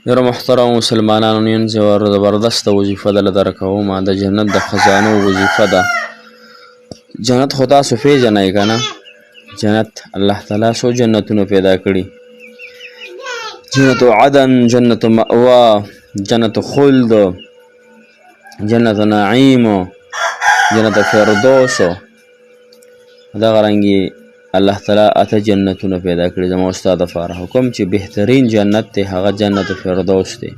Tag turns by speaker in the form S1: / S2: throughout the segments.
S1: ډېرو محترمو مسلمانانو نن زبردسته وظیفه ده درکومه د جنت د خزانو وظیفه ده. جنت خو تاسو پیژنئ که نه؟ جنت الله تعالی څو جنتونه پیدا کړي. جنت عدن، جنت مأوا، جنت خلد، جنت نعیم، جنت فردوس. دغه رنګې الله تعالی اته جنتونه پیدا کړي زما استاد لپاره. حکم چې بهترین جنت دی هغه جنت فردوس دی.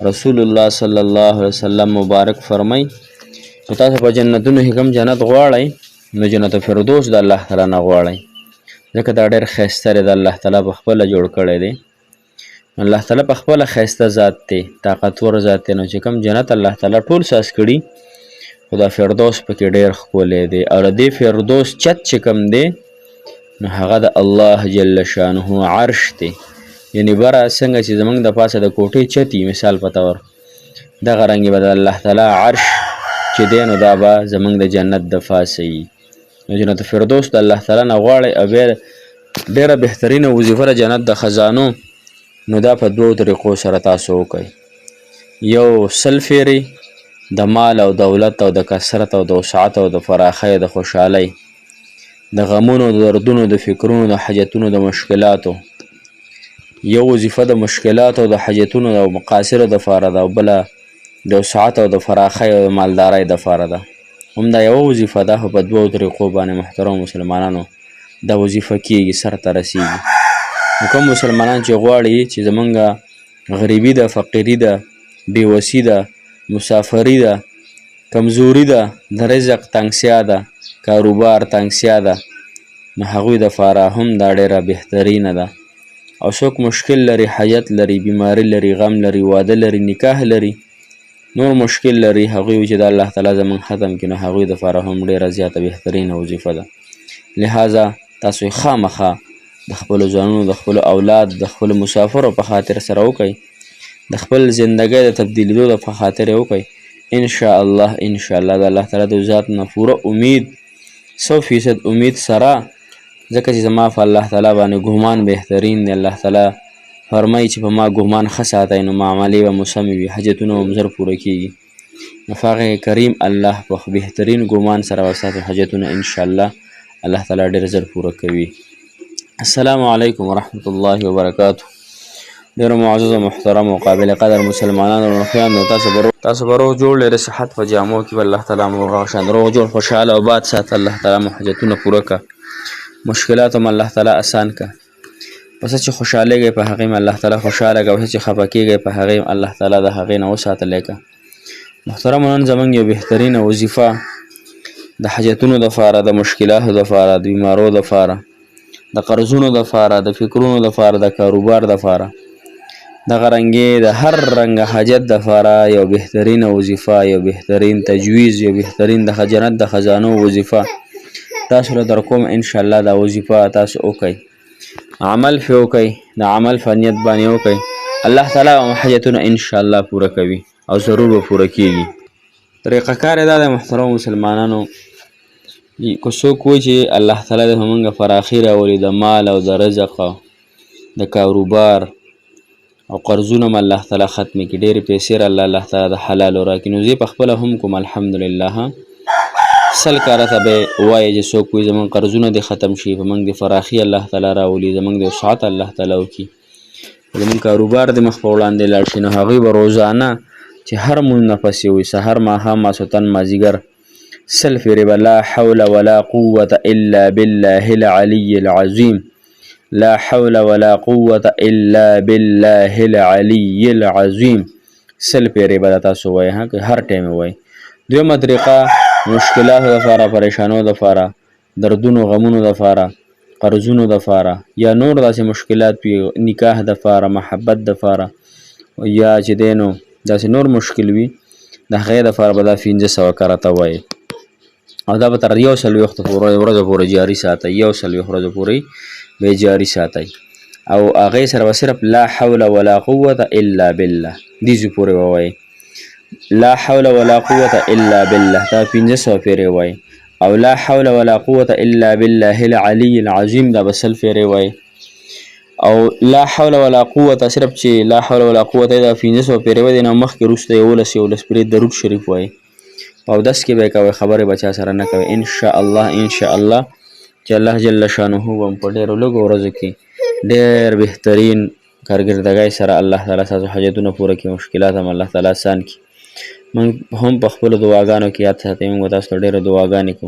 S1: رسول الله صلی الله علیه وسلم مبارک فرمای چې تاسو په جنتونو کې کوم جنت غواړئ نو جنت فردوس د الله تعالی نه غواړئ، ځکه دا ډېر ښایسته دی، د الله تعالی په خپله جوړ کړی دی. الله تعالی په خپله ښایسته ذات دی، طاقتور ذات دی، نو چې کوم جنت الله تعالی ټول ساز کړي خو دا فردوس پکې ډېر ښکلی دی. او د دې فردوس چت چې کوم دی نو هغه د الله جل شانه عرش دی. یعنې بره څنګه چې زموږ د پاسه د کوټې چت وي مثال په طور، دغه رنګې به د الله تعالی عرش چې دی نو دا به زموږ د جنت د پاسه وي. نو جنت فردوس د الله تعالی نه غواړئ او بیا ډېره بهترینه وظیفه د جنت د خزانو، نو دا په دوو طریقو سره تاسو وکئ. یو 100 فیرې د مال او دولت او د کثرت او د وسعت او د فراخۍ او د خوشحالۍ، د غمونو، د دردونو، د فکرونو، د حاجتونو، د مشکلاتو. یو وظیفه د مشکلاتو او د حاجتونو او مقاصرو دپاره ده او بله د وسعت او د فراخۍ او د مالدارۍ دپاره ده. همدا یوه وظیفه ده، خو په دوو طریقو باندې محترم مسلمانانو دا وظیفه کیږي، سر ته رسیږي. نو کوم مسلمانان چې غواړي چې زمونږ غریبي ده، فقیري ده، بېوسي ده، مسافري ده، کمزوري ده، د رزق تنګسیا ده، کاروبار تنګسیا ده، نو هغوی دپاره هم دا ډېره بهترینه ده. او څوک مشکل لري، حاجت لري، بیماري لري، غم لري، واده لري، نکاح لري، نور مشکل لري، هغوی چې د الله تعالی زموږ ختم کړي نو هغوی دپاره هم ډېره زیاته بهترینه وظیفه ده. لہذا تاسو یې خامخا د خپلو ځانونو، د خپلو اولاد، د خپلو مسافرو په خاطر سره وکئ، د خپل زندګۍ د تبدیلېدو په خاطر یې وکئ. انشاءالله انشاءالله د الله تعالی د ذات نه پوره امید 100% امید سره، ځکه چې زما په الله تعالی باندې ګمان بهترین دی. الله تعالی فرمایي چې په ما ګمان ښه ساتئ نو معاملې به مو سمې وي، حاجتونه به مو ژر پوره کېږي. نو په هغې کریم الله په بهترین ګمان سره به ستاسو حاجتونه انشاءالله الله تعالی ډېر ژر پوره کوي. السلام علیکم ورحمة الله وبرکاته. ډېرو معزز او محترم او قابل قدر مسلمانانو روغیانو، تاسو به روغ جوړ لرئ، صحت په جامو کې به الله تعالی مو هغه شان روغ جوړ خوشحاله او باد ساته. الله تعالی مو حاجتونه پوره که، مشکلات هم الله تعالی اسان که. پس چې خوشحالېږئ په هغې م الله تعالی خوشحاله که، پس چې خفه کېږئ په هغې م الله تعالی د هغې نه وساتلی که. محترمو نن زموږ یو بهترینه وظیفه د حاجتونو دپاره، د مشکلاتو دپاره، د بیمارو دپاره، د قرضونو دپاره، د فکرونو دپاره، د کاروبار دپاره، دغه رنګې د هر رنګه حاجت دپاره یو بهترینه وظیفه، یو بهترین تجویز، یو بهترین د جنت د خزانو وظیفه تاسو له در کوم. انشاءالله دا وظیفه تاسو وکئ، عمل پرې وکئ، د عمل په نیت باندې وکئ، الله تعالی به مو حاجتونه انشاءالله پوره کوي او ضرور به پوره کېږي. طریقه کار یې دا دی محترمو مسلمانانو، که څوک وایي چې الله تعالی د زموږ فراخي راولي، د مال او د رزق او د کاروبار او قرضونه م الله تعالی ختمې کړي، ډېرې پیسې الله تعالی د حلالو راکړي، نو زه یې پخپله هم کوم الحمدلله. 100 کاره ته به وایي چې څوک وایي زموږ قرضونه دې ختم شي، په موږ د فراخي الله تعالی راولي، زموږ د وسعت الله تعالی وکړي، زموږ کاروبار د مخ په وړاندې لاړ شي. نو هغوی به روزانه چې هر مونځ نه پسې وي، سهار، ماښام، ماسخوتن، مازدیګر 100 فیرې به لا حول ولا قوة الا بالله العلي العظیم، لا حول ولا قوة الا بالله العلي العظیم 100 فیرې به تاسو وایئ، هر ټایم یې وایئ. دویمه طریقه مشکلاتو دپاره، پریشانو دپاره، دردونو غمونو دپاره، قرضونو دپاره، یا نور داسې مشکلات وي، نکاح دپاره، محبت دپاره، یا چې دی نو داسې نور مشکل وي، د هغې دپاره به دا 500 کرته وایي او دا به تر 140 ورځو پورې جاري ساتئ، 140 ورځو پورې به یې جاري ساتئ. او هغې سره به صرف لا حول ولا قوة الا بالله دېزو پورې به وایي، لا حول ولا قوة الا بالله دا 500 فیرې وایي، او لا حول ولا قوة الا بالله العلي العظیم دا به 100 فیرې وایي. او لا حول ولا قوه صرف چې لا حول ولا قوه دا 1500 پیروي دي نه مخکې وروسته یولس پرې درود شریف وایي او داس کې به کوي خبره بچا سره نه کوي ان شاء الله چې الله جل شانه هم په ډېرو لږو ورځو کې ډېر بهترین کارګردګۍ سره الله تعالی ستاسو حاجتونه پوره کړي مشکلات هم الله تعالی آسان کړي. موږ هم په خپلو دعاګانو کې یاد ساتئ موږ تاسو ته ډېرې دعاګانې کوو